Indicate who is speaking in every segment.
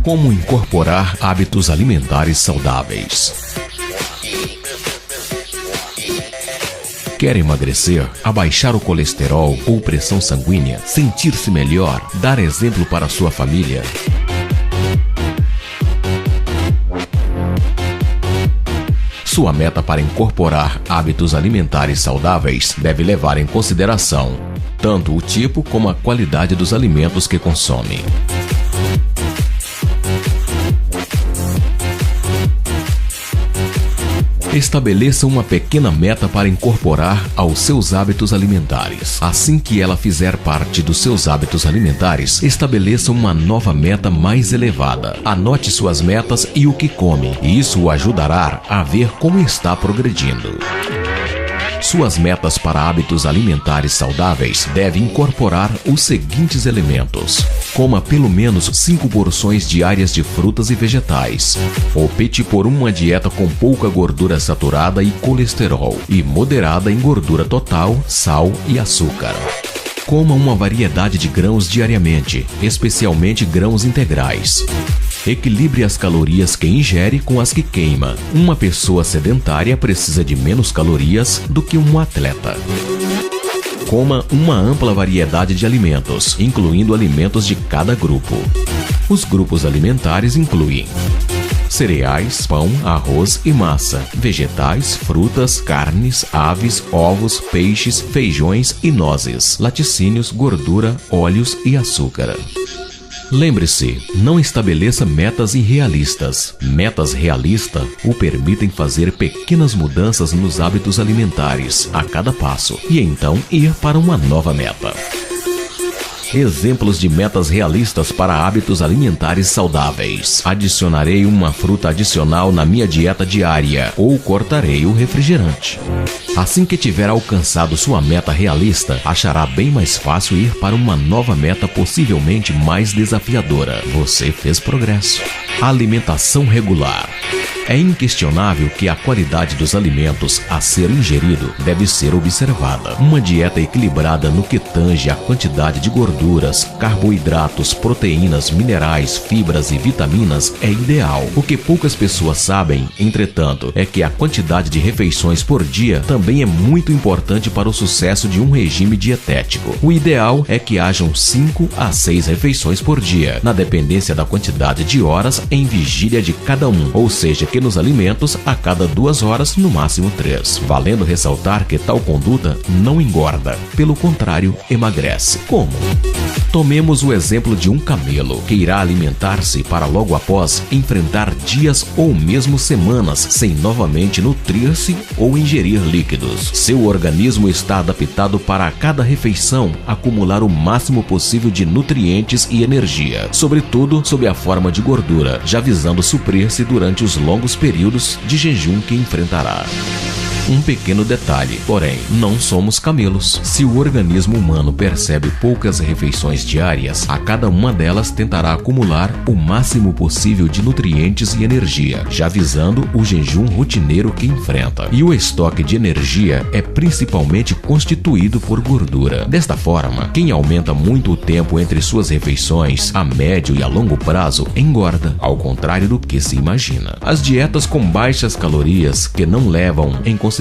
Speaker 1: Como incorporar hábitos alimentares saudáveis? Quer emagrecer, abaixar o colesterol ou pressão sanguínea, sentir-se melhor, dar exemplo para sua família? Sua meta para incorporar hábitos alimentares saudáveis deve levar em consideração tanto o tipo como a qualidade dos alimentos que consome. Estabeleça uma pequena meta para incorporar aos seus hábitos alimentares. Assim que ela fizer parte dos seus hábitos alimentares, estabeleça uma nova meta mais elevada. Anote suas metas e o que come, e isso o ajudará a ver como está progredindo. Suas metas para hábitos alimentares saudáveis devem incorporar os seguintes elementos. Coma pelo menos 5 porções diárias de frutas e vegetais. Opte por uma dieta com pouca gordura saturada e colesterol, e moderada em gordura total, sal e açúcar. Coma uma variedade de grãos diariamente, especialmente grãos integrais. Equilibre as calorias que ingere com as que queima. Uma pessoa sedentária precisa de menos calorias do que um atleta. Coma uma ampla variedade de alimentos, incluindo alimentos de cada grupo. Os grupos alimentares incluem cereais, pão, arroz e massa, vegetais, frutas, carnes, aves, ovos, peixes, feijões e nozes, laticínios, gordura, óleos e açúcar. Lembre-se, não estabeleça metas irrealistas. Metas realistas o permitem fazer pequenas mudanças nos hábitos alimentares a cada passo e então ir para uma nova meta. Exemplos de metas realistas para hábitos alimentares saudáveis. Adicionarei uma fruta adicional na minha dieta diária ou cortarei o refrigerante. Assim que tiver alcançado sua meta realista, achará bem mais fácil ir para uma nova meta possivelmente mais desafiadora. Você fez progresso. Alimentação regular. É inquestionável que a qualidade dos alimentos a ser ingerido deve ser observada. Uma dieta equilibrada no que tange a quantidade de gorduras, carboidratos, proteínas, minerais, fibras e vitaminas é ideal. O que poucas pessoas sabem, entretanto, é que a quantidade de refeições por dia também é muito importante para o sucesso de um regime dietético. O ideal é que hajam 5 a 6 refeições por dia, na dependência da quantidade de horas em vigília de cada um, ou seja, que nos alimentos a cada 2 horas, no máximo 3. Valendo ressaltar que tal conduta não engorda, pelo contrário, emagrece. Como? Tomemos o exemplo de um camelo que irá alimentar-se para logo após enfrentar dias ou mesmo semanas sem novamente nutrir-se ou ingerir líquidos. Seu organismo está adaptado para a cada refeição acumular o máximo possível de nutrientes e energia, sobretudo sob a forma de gordura, já visando suprir-se durante os longos períodos de jejum que enfrentará. Um pequeno detalhe, porém, não somos camelos. Se o organismo humano percebe poucas refeições diárias, a cada uma delas tentará acumular o máximo possível de nutrientes e energia, já visando o jejum rotineiro que enfrenta. E o estoque de energia é principalmente constituído por gordura. Desta forma, quem aumenta muito o tempo entre suas refeições, a médio e a longo prazo, engorda, ao contrário do que se imagina. As dietas com baixas calorias, que não levam em consideração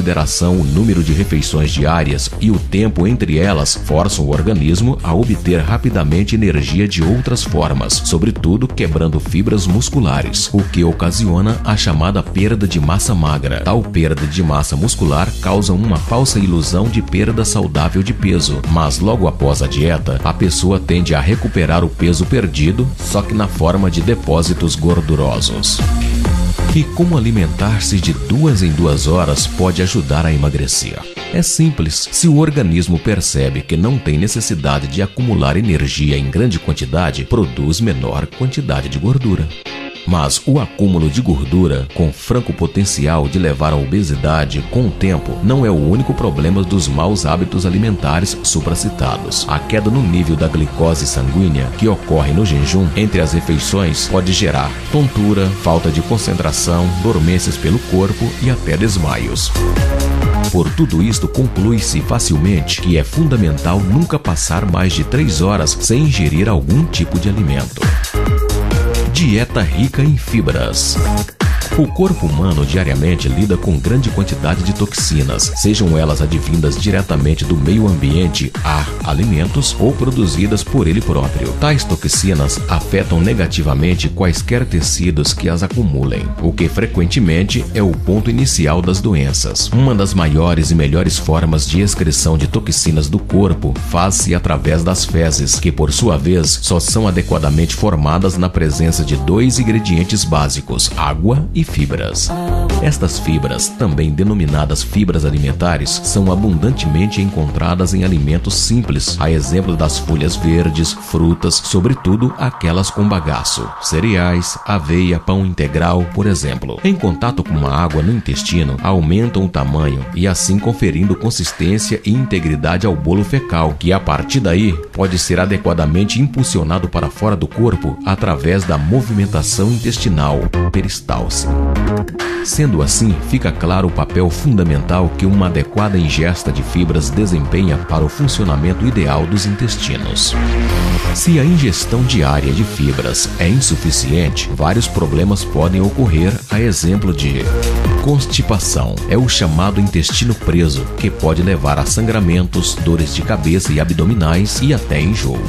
Speaker 1: o número de refeições diárias e o tempo entre elas, forçam o organismo a obter rapidamente energia de outras formas, sobretudo quebrando fibras musculares, o que ocasiona a chamada perda de massa magra. Tal perda de massa muscular causa uma falsa ilusão de perda saudável de peso, mas logo após a dieta, a pessoa tende a recuperar o peso perdido, só que na forma de depósitos gordurosos. E como alimentar-se de 2 em 2 horas pode ajudar a emagrecer? É simples. Se o organismo percebe que não tem necessidade de acumular energia em grande quantidade, produz menor quantidade de gordura. Mas o acúmulo de gordura, com franco potencial de levar à obesidade com o tempo, não é o único problema dos maus hábitos alimentares supracitados. A queda no nível da glicose sanguínea, que ocorre no jejum entre as refeições, pode gerar tontura, falta de concentração, dormências pelo corpo e até desmaios. Por tudo isto, conclui-se facilmente que é fundamental nunca passar mais de 3 horas sem ingerir algum tipo de alimento. Dieta rica em fibras. O corpo humano diariamente lida com grande quantidade de toxinas, sejam elas advindas diretamente do meio ambiente, ar, alimentos ou produzidas por ele próprio. Tais toxinas afetam negativamente quaisquer tecidos que as acumulem, o que frequentemente é o ponto inicial das doenças. Uma das maiores e melhores formas de excreção de toxinas do corpo faz-se através das fezes, que por sua vez só são adequadamente formadas na presença de dois ingredientes básicos, água e fibras. Estas fibras, também denominadas fibras alimentares, são abundantemente encontradas em alimentos simples, a exemplo das folhas verdes, frutas, sobretudo aquelas com bagaço, cereais, aveia, pão integral, por exemplo. Em contato com a água no intestino, aumentam o tamanho e assim conferindo consistência e integridade ao bolo fecal, que a partir daí pode ser adequadamente impulsionado para fora do corpo através da movimentação intestinal, peristalse. Sendo assim, fica claro o papel fundamental que uma adequada ingesta de fibras desempenha para o funcionamento ideal dos intestinos. Se a ingestão diária de fibras é insuficiente, vários problemas podem ocorrer, a exemplo de constipação. É o chamado intestino preso, que pode levar a sangramentos, dores de cabeça e abdominais e até enjoo.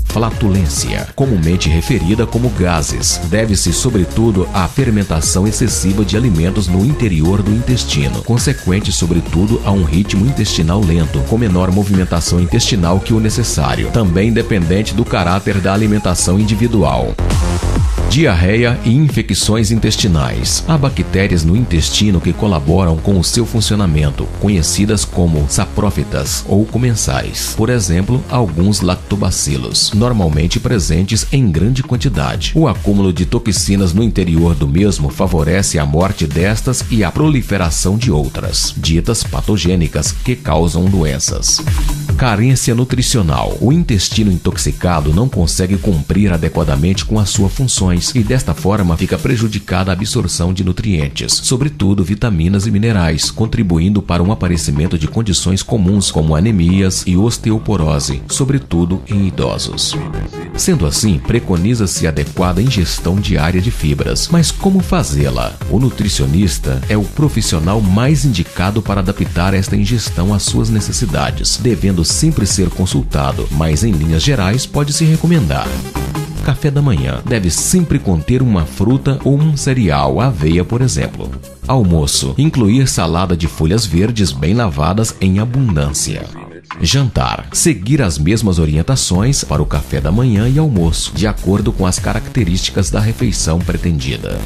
Speaker 1: Flatulência, comumente referida como gases, deve-se sobretudo à fermentação excessiva de alimentos no interior do intestino, consequente sobretudo a um ritmo intestinal lento, com menor movimentação intestinal que o necessário, também dependente do caráter da alimentação individual. Diarreia e infecções intestinais. Há bactérias no intestino que colaboram com o seu funcionamento, conhecidas como saprófitas ou comensais. Por exemplo, alguns lactobacilos, normalmente presentes em grande quantidade. O acúmulo de toxinas no interior do mesmo favorece a morte destas e a proliferação de outras, ditas patogênicas, que causam doenças. Carência nutricional. O intestino intoxicado não consegue cumprir adequadamente com as suas funções e desta forma fica prejudicada a absorção de nutrientes, sobretudo vitaminas e minerais, contribuindo para um aparecimento de condições comuns como anemias e osteoporose, sobretudo em idosos. Sendo assim, preconiza-se a adequada ingestão diária de fibras. Mas como fazê-la? O nutricionista é o profissional mais indicado para adaptar esta ingestão às suas necessidades, devendo sempre ser consultado, mas em linhas gerais pode-se recomendar. Café da manhã deve sempre conter uma fruta ou um cereal, aveia, por exemplo. Almoço, incluir salada de folhas verdes bem lavadas em abundância. Jantar, seguir as mesmas orientações para o café da manhã e almoço, de acordo com as características da refeição pretendida.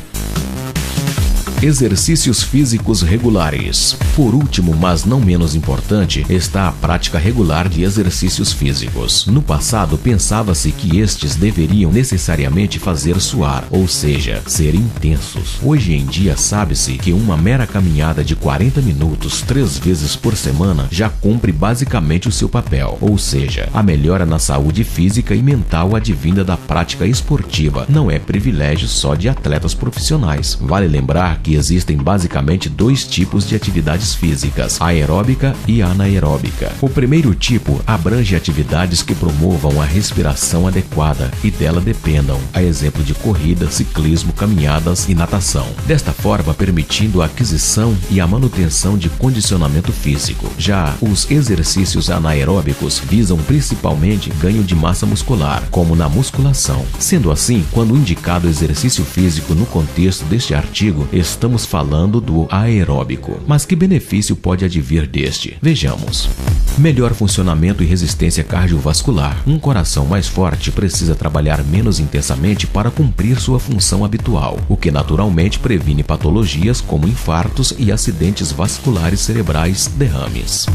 Speaker 1: Exercícios físicos regulares. Por último, mas não menos importante, está a prática regular de exercícios físicos. No passado, pensava-se que estes deveriam necessariamente fazer suar, ou seja, ser intensos. Hoje em dia, sabe-se que uma mera caminhada de 40 minutos 3 vezes por semana já cumpre basicamente o seu papel, ou seja, a melhora na saúde física e mental advinda da prática esportiva não é privilégio só de atletas profissionais. Vale lembrar que existem basicamente dois tipos de atividades físicas, aeróbica e anaeróbica. O primeiro tipo abrange atividades que promovam a respiração adequada e dela dependam, a exemplo de corrida, ciclismo, caminhadas e natação. Desta forma, permitindo a aquisição e a manutenção de condicionamento físico. Já os exercícios anaeróbicos visam principalmente ganho de massa muscular, como na musculação. Sendo assim, quando indicado exercício físico no contexto deste artigo, estamos falando do aeróbico. Mas que benefício pode advir deste? Vejamos. Melhor funcionamento e resistência cardiovascular. Um coração mais forte precisa trabalhar menos intensamente para cumprir sua função habitual, o que naturalmente previne patologias como infartos e acidentes vasculares cerebrais, derrames.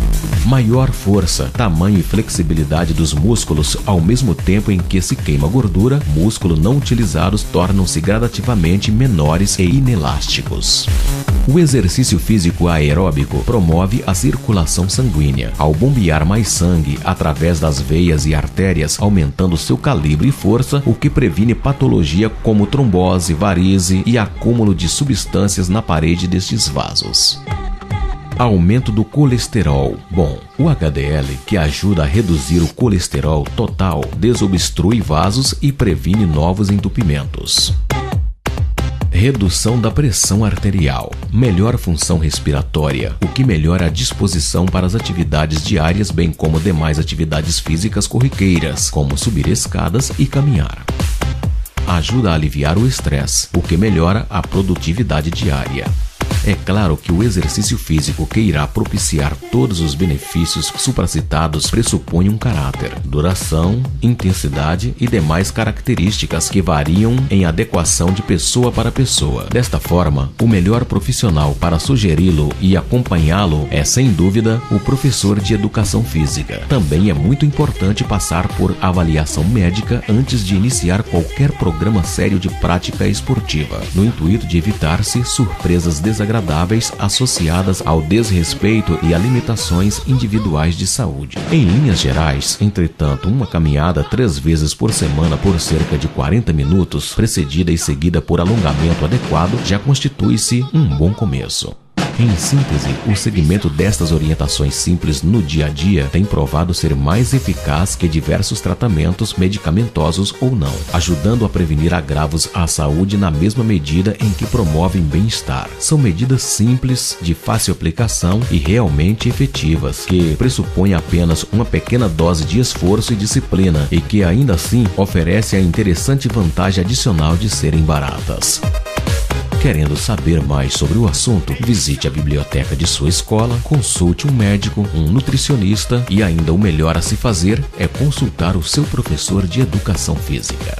Speaker 1: Maior força, tamanho e flexibilidade dos músculos ao mesmo tempo em que se queima gordura, músculos não utilizados tornam-se gradativamente menores e inelásticos. O exercício físico aeróbico promove a circulação sanguínea, ao bombear mais sangue através das veias e artérias, aumentando seu calibre e força, o que previne patologia como trombose, varize e acúmulo de substâncias na parede destes vasos. Aumento do colesterol. Bom, o HDL, que ajuda a reduzir o colesterol total, desobstrui vasos e previne novos entupimentos. Redução da pressão arterial. Melhor função respiratória, o que melhora a disposição para as atividades diárias, bem como demais atividades físicas corriqueiras, como subir escadas e caminhar. Ajuda a aliviar o estresse, o que melhora a produtividade diária. É claro que o exercício físico que irá propiciar todos os benefícios supracitados pressupõe um caráter, duração, intensidade e demais características que variam em adequação de pessoa para pessoa. Desta forma, o melhor profissional para sugeri-lo e acompanhá-lo é, sem dúvida, o professor de educação física. Também é muito importante passar por avaliação médica antes de iniciar qualquer programa sério de prática esportiva, no intuito de evitar-se surpresas desagradáveis associadas ao desrespeito e a limitações individuais de saúde. Em linhas gerais, entretanto, uma caminhada 3 vezes por semana por cerca de 40 minutos, precedida e seguida por alongamento adequado, já constitui-se um bom começo. Em síntese, o seguimento destas orientações simples no dia a dia tem provado ser mais eficaz que diversos tratamentos medicamentosos ou não, ajudando a prevenir agravos à saúde na mesma medida em que promovem bem-estar. São medidas simples, de fácil aplicação e realmente efetivas, que pressupõem apenas uma pequena dose de esforço e disciplina e que ainda assim oferece a interessante vantagem adicional de serem baratas. Querendo saber mais sobre o assunto, visite a biblioteca de sua escola, consulte um médico, um nutricionista e ainda o melhor a se fazer é consultar o seu professor de educação física.